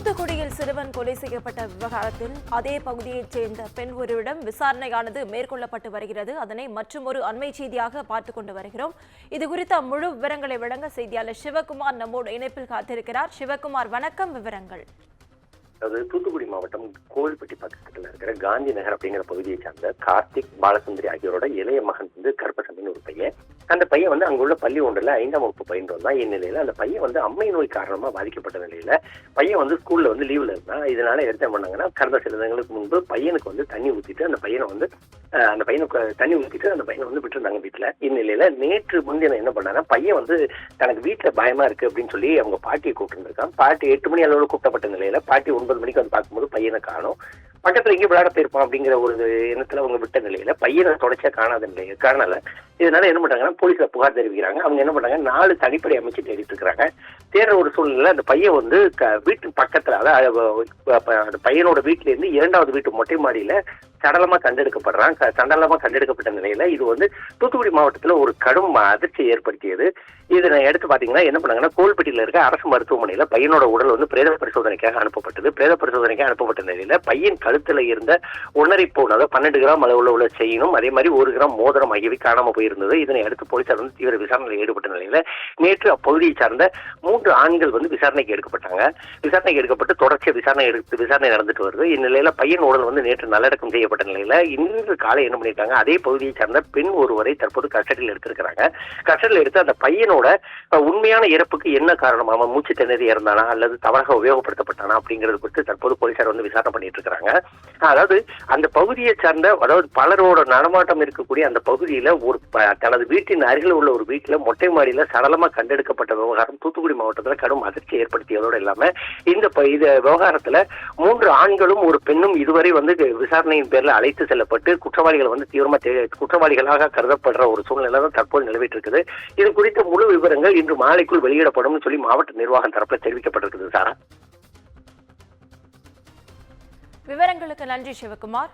தூத்துக்குடியில் சிறுவன் கொலை செய்யப்பட்ட விவகாரத்தில் அதே பகுதியைச் சேர்ந்த பெண் ஒருவரிடம் விசாரணையானது மேற்கொள்ளப்பட்டு வருகிறது. அதனை மற்றுமொரு அண்மை செய்தியாக பார்த்துக் கொண்டு வருகிறோம். இதுகுறித்த முழு விவரங்களை வழங்க செய்தியாளர் சிவகுமார் நம்மோடு இணைப்பில் காத்திருக்கிறார். சிவகுமார், வணக்கம். விவரங்கள். அது தூத்துக்குடி மாவட்டம் கோவில்பட்டி பக்கத்தில் இருக்கிற காந்தி நகர் அப்படிங்கிற பகுதியை சார்ந்த கார்த்திக், பாலசுந்தரி ஆகியோரோட இளைய மகன் கருப்பசாமின்னு ஒரு பையன். அந்த பையன் அங்குள்ள பள்ளி ஒன்றில் 5ஆம் வகுப்பு பயின்று வந்தான். இந்நிலையில அந்த பையன் அம்மை நோய் காரணமா பாதிக்கப்பட்ட நிலையில பையன் ஸ்கூல்ல லீவ்ல இருந்தான். இதனால எடுத்து பண்ணாங்கன்னா கடந்த சில தினங்களுக்கு முன்பு பையனுக்கு தண்ணி ஊத்திட்டு அந்த பையனுக்கு தண்ணி ஊத்திட்டு அந்த பையனை விட்டுருந்தாங்க வீட்டுல. இந்நிலையில நேற்று முன்தினம் என்ன பண்ணாங்க, பையன் தனக்கு வீட்டுல பயமா இருக்கு அப்படின்னு சொல்லி அவங்க பாட்டியை கூப்பிட்டுருக்கான். பாட்டி 8 மணி அளவில் கூப்பிட்டப்பட்ட நிலையில பாட்டி 9 மணிக்கு பார்க்கும்போது பையனை காணும். பக்கத்துல எங்கே விளையாட போயிருப்பான் அப்படிங்கிற ஒரு எண்ணத்துல அவங்க விட்ட நிலையில பையனை தொடர்ச்சியா காணாத நிலையில காரணல. இதனால என்ன பண்றாங்கன்னா போலீஸ்ல புகார் தெரிவிக்கிறாங்க. அவங்க என்ன பண்றாங்க, 4 தனிப்படை அமைச்சு தேடிட்டு இருக்கிறாங்க. தேடுற ஒரு சூழ்நிலை அந்த பையன் வீட்டு பக்கத்துல, அதாவது அந்த பையனோட வீட்டுல இருந்து 2வது வீட்டு மொட்டை மாடியில சடலமா கண்டெடுக்கப்பட்ட நிலையில இது தூத்துக்குடி மாவட்டத்துல ஒரு கடும் அதிர்ச்சி ஏற்படுத்தியது. இதனை எடுத்து பாத்தீங்கன்னா என்ன பண்ணாங்கன்னா, கோவில்பட்டியில இருக்க அரசு மருத்துவமனையில பையனோட உடல் பிரேத பரிசோதனைக்காக அனுப்பப்பட்டது. பிரேத பரிசோதனைக்காக அனுப்பப்பட்ட நிலையில பையன் கழுத்துல இருந்த 1.5 பவுன், அதாவது 12 கிராம் அளவுல உள்ள செயினும் அதே மாதிரி 1 கிராம் மோதிரம் ஆகியவை காணாம போயிருந்தது. இதனை அடுத்து போலீசார் தீவிர விசாரணையில் ஈடுபட்ட நிலையில நேற்று அப்பகுதியை சார்ந்த 3 ஆண்கள் விசாரணைக்கு எடுக்கப்பட்டாங்க. விசாரணைக்கு எடுக்கப்பட்டு தொடர்ச்சியா விசாரணை நடந்துட்டு வருது. இந்நிலையில பையன் உடல் நேற்று நல்லடக்கம் செய்யப்பட்ட நிலையில இன்று காலை என்ன பண்ணிட்டாங்க, அதே பகுதியை சார்ந்த பெண் ஒருவரை தற்போது கஸ்டடியில் எடுத்திருக்கிறாங்க. கஸ்டடியில் எடுத்து அந்த பையனோட உண்மையான இறப்புக்கு என்ன காரணம், அவன் மூச்சு திணறி இறந்தானா அல்லது தவறாக உபயோகப்படுத்தப்பட்டானா அப்படிங்கிறது குறித்து தற்போது போலீசார் விசாரணை பண்ணிட்டு இருக்காங்க. அதாவது அந்த பகுதியை சார்ந்த, அதாவது பலரோட நடமாட்டம் இருக்கக்கூடிய அந்த பகுதியில தனது வீட்டின் அருகில் உள்ள ஒரு வீட்டுல மொட்டை மாடியில சடலமா கண்டெடுக்கப்பட்ட விவகாரம் தூத்துக்குடி மாவட்டத்தில் கடும் அதிர்ச்சி ஏற்படுத்தியதோடு இல்லாம இந்த விவகாரத்துல 3 ஆண்களும் ஒரு பெண்ணும் இதுவரை விசாரணையின் பேர்ல அழைத்து செல்லப்பட்டு குற்றவாளிகள் தீவிரமா குற்றவாளிகளாக கருதப்படுற ஒரு சூழ்நிலை தான் தற்போது நிலவிட்டு இருக்குது. இது குறித்த முழு விவரங்கள் இன்று மாலைக்குள் வெளியிடப்படும் சொல்லி மாவட்ட நிர்வாகம் தரப்புல தெரிவிக்கப்பட்டிருக்குது. சாரா, விவரங்களுக்கு நன்றி சிவகுமார்.